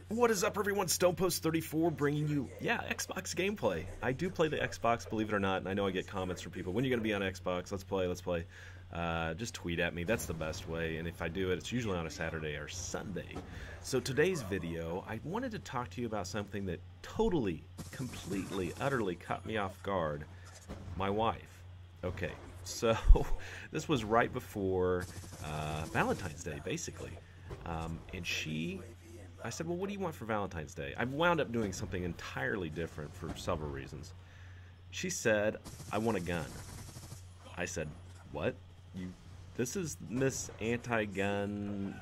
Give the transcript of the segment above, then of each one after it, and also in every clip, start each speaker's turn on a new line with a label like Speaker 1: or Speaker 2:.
Speaker 1: What is up, everyone? StonePost34 bringing you, Xbox gameplay. I do play the Xbox, believe it or not, and I know I get comments from people, when are you going to be on Xbox? Let's play, let's play. Just tweet at me, that's the best way, and if I do it, it's usually on a Saturday or Sunday. So today's video, I wanted to talk to you about something that totally, completely, utterly caught me off guard. My wife. Okay, so this was right before Valentine's Day, basically. And I said, well, what do you want for Valentine's Day? I wound up doing something entirely different for several reasons. She said, I want a gun. I said, what? This is Miss Anti-Gun,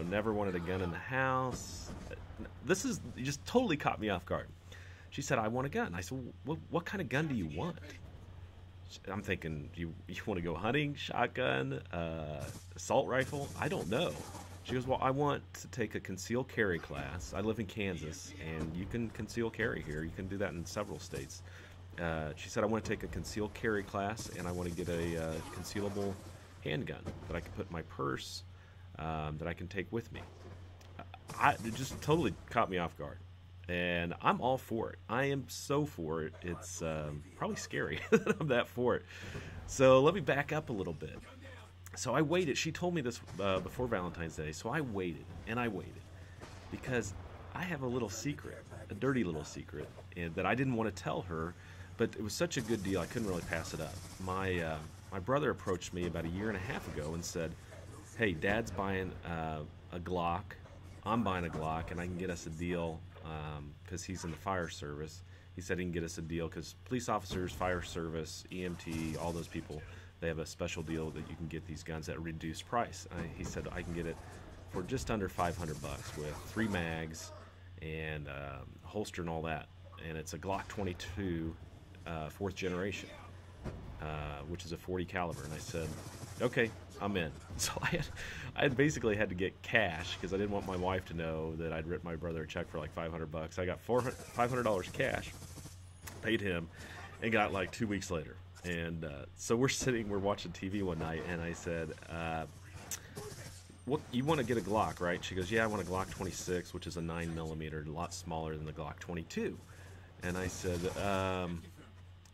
Speaker 1: never wanted a gun in the house. This is, just totally caught me off guard. She said, I want a gun. I said, what kind of gun do you want? I'm thinking, you want to go hunting, shotgun, assault rifle? I don't know. She goes, well, I want to take a concealed carry class. I live in Kansas, and you can conceal carry here. You can do that in several states. She said, I want to take a concealed carry class, and I want to get a concealable handgun that I can put in my purse, that I can take with me. It just totally caught me off guard. And I'm all for it. I am so for it. It's probably scary that I'm that for it. So let me back up a little bit. So I waited. She told me this before Valentine's Day. So I waited and I waited because I have a little secret, a dirty little secret, and that I didn't want to tell her, but it was such a good deal I couldn't really pass it up. My brother approached me about a year and a half ago and said, "Hey, Dad's buying a Glock. I'm buying a Glock, and I can get us a deal because he's in the fire service." He said he can get us a deal because police officers, fire service, EMT, all those people, they have a special deal that you can get these guns at a reduced price. He said I can get it for just under $500 with 3 mags and holster and all that. And it's a Glock 22, 4th generation, which is a 40 caliber. And I said, okay, I'm in. So I basically had to get cash because I didn't want my wife to know that I'd written my brother a check for like $500. I got $500 cash, paid him, and got like 2 weeks later. And so we're watching TV one night, and I said, "What, you want to get a Glock, right?" She goes, "Yeah, I want a Glock 26, which is a 9mm, a lot smaller than the Glock 22." And I said,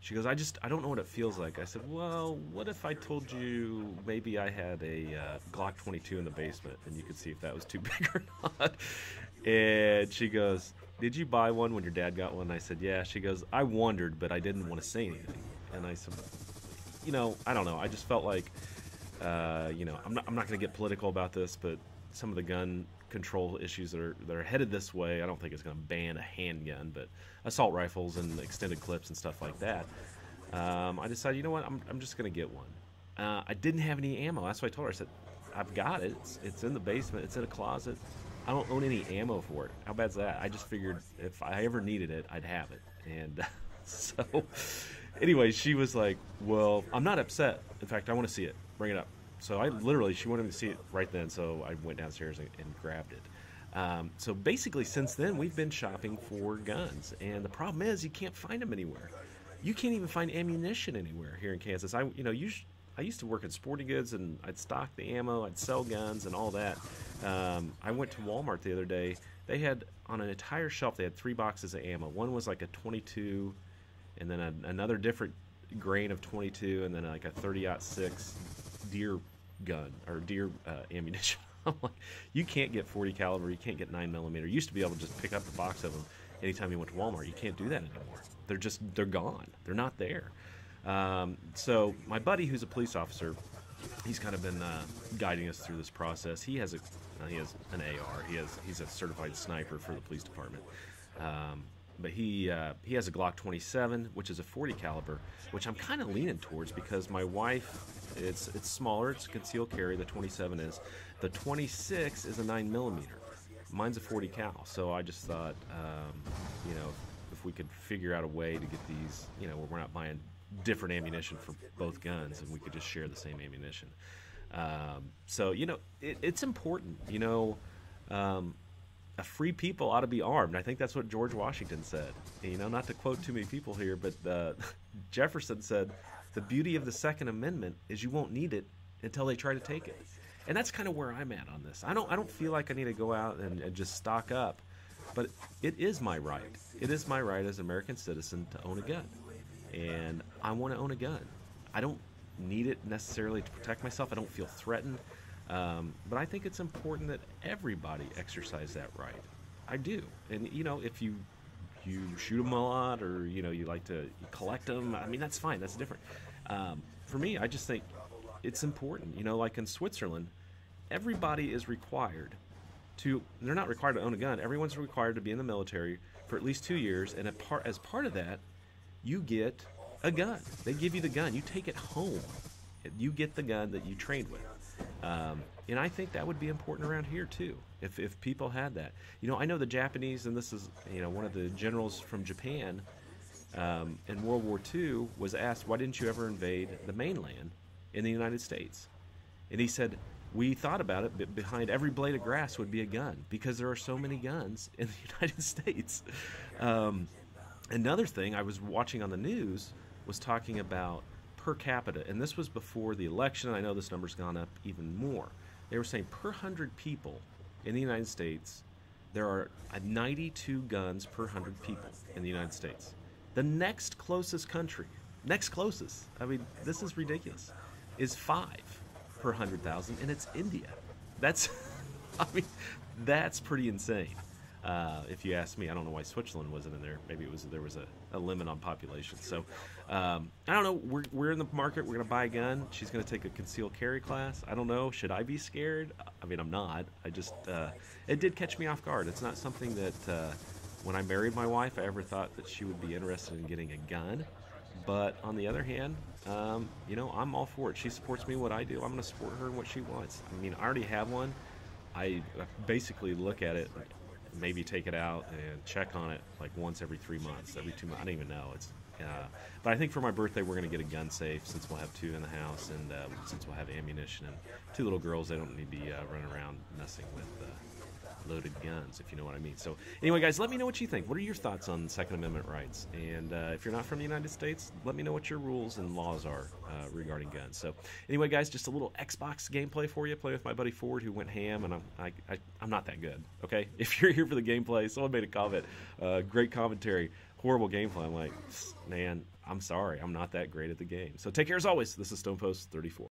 Speaker 1: she goes, I don't know what it feels like. I said, well, what if I told you maybe I had a Glock 22 in the basement, and you could see if that was too big or not." And she goes, "Did you buy one when your dad got one?" I said, "Yeah." She goes, "I wondered, but I didn't want to say anything." And I said, I don't know. I just felt like, I'm not going to get political about this, but some of the gun control issues that are headed this way, I don't think it's going to ban a handgun, but assault rifles and extended clips and stuff like that. I decided, you know what, I'm just going to get one. I didn't have any ammo. That's why I told her. I said, I've got it. It's in the basement. It's in a closet. I don't own any ammo for it. How bad's that? I just figured if I ever needed it, I'd have it. And so anyway, she was like, well, I'm not upset. In fact, I want to see it. Bring it up. So she wanted me to see it right then, so I went downstairs and grabbed it. So basically, since then, we've been shopping for guns. And the problem is, you can't find them anywhere. You can't even find ammunition anywhere here in Kansas. I used to work at Sporting Goods, and I'd stock the ammo, I'd sell guns and all that. I went to Walmart the other day. They had, on an entire shelf, they had 3 boxes of ammo. One was like a 22, and then another different grain of 22, and then like a 30-06 deer gun, or deer ammunition. I'm like, you can't get 40 caliber, you can't get 9mm. You used to be able to just pick up a box of them anytime you went to Walmart. You can't do that anymore. They're gone. They're not there. So my buddy, who's a police officer, he's kind of been guiding us through this process. He has an AR. He's a certified sniper for the police department. But he has a Glock 27, which is a 40 caliber, which I'm kind of leaning towards because my wife, it's smaller. It's a concealed carry. The 27 is. The 26 is a 9mm. Mine's a 40 cal. So I just thought, if we could figure out a way to get these, where we're not buying different ammunition for both guns, and we could just share the same ammunition. So it's important. A free people ought to be armed. I think that's what George Washington said. Not to quote too many people here, but Jefferson said, the beauty of the Second Amendment is you won't need it until they try to take it. And that's kind of where I'm at on this. I don't feel like I need to go out and just stock up, but it is my right. It is my right as an American citizen to own a gun, and I want to own a gun. I don't need it necessarily to protect myself. I don't feel threatened, but I think it's important that everybody exercise that right. I do, and if you shoot them a lot, or you like to collect them, I mean, that's fine. That's different. For me, I just think it's important. Like in Switzerland, everybody is required to. They're not required to own a gun. Everyone's required to be in the military for at least 2 years, and as part of that, you get a gun. They give you the gun. You take it home. You get the gun that you trained with. And I think that would be important around here too, if people had that. I know the Japanese, and this is one of the generals from Japan in World War II was asked, why didn't you ever invade the mainland in the United States? And he said, we thought about it, but behind every blade of grass would be a gun, because there are so many guns in the United States. Another thing I was watching on the news was talking about per capita, and this was before the election. I know this number's gone up even more. They were saying per 100 people in the United States, there are 92 guns per 100 people in the United States. The next closest country, I mean, this is ridiculous, is 5 per 100,000, and it's India. That's, I mean, that's pretty insane. If you ask me, I don't know why Switzerland wasn't in there. Maybe there was a limit on population. So I don't know. We're in the market. We're going to buy a gun. She's going to take a concealed carry class. I don't know. Should I be scared? I mean, I'm not. I just it did catch me off guard. It's not something that when I married my wife, I ever thought that she would be interested in getting a gun. But on the other hand, I'm all for it. She supports me in what I do. I'm going to support her in what she wants. I mean, I already have one. I basically look at it, maybe take it out and check on it like once every 3 months, every 2 months. I don't even know. But I think for my birthday, we're going to get a gun safe, since we'll have 2 in the house, and since we'll have ammunition and 2 little girls, they don't need to be running around messing with loaded guns, if you know what I mean. So anyway, guys, let me know what you think. What are your thoughts on Second Amendment rights? And if you're not from the United States, let me know what your rules and laws are regarding guns. So anyway, guys, just a little Xbox gameplay for you. Play with my buddy Ford, who went ham, and I'm not that good, okay? If you're here for the gameplay, someone made a comment, great commentary, horrible gameplay. I'm like, man, I'm sorry, I'm not that great at the game. So take care as always. This is StonePost 34.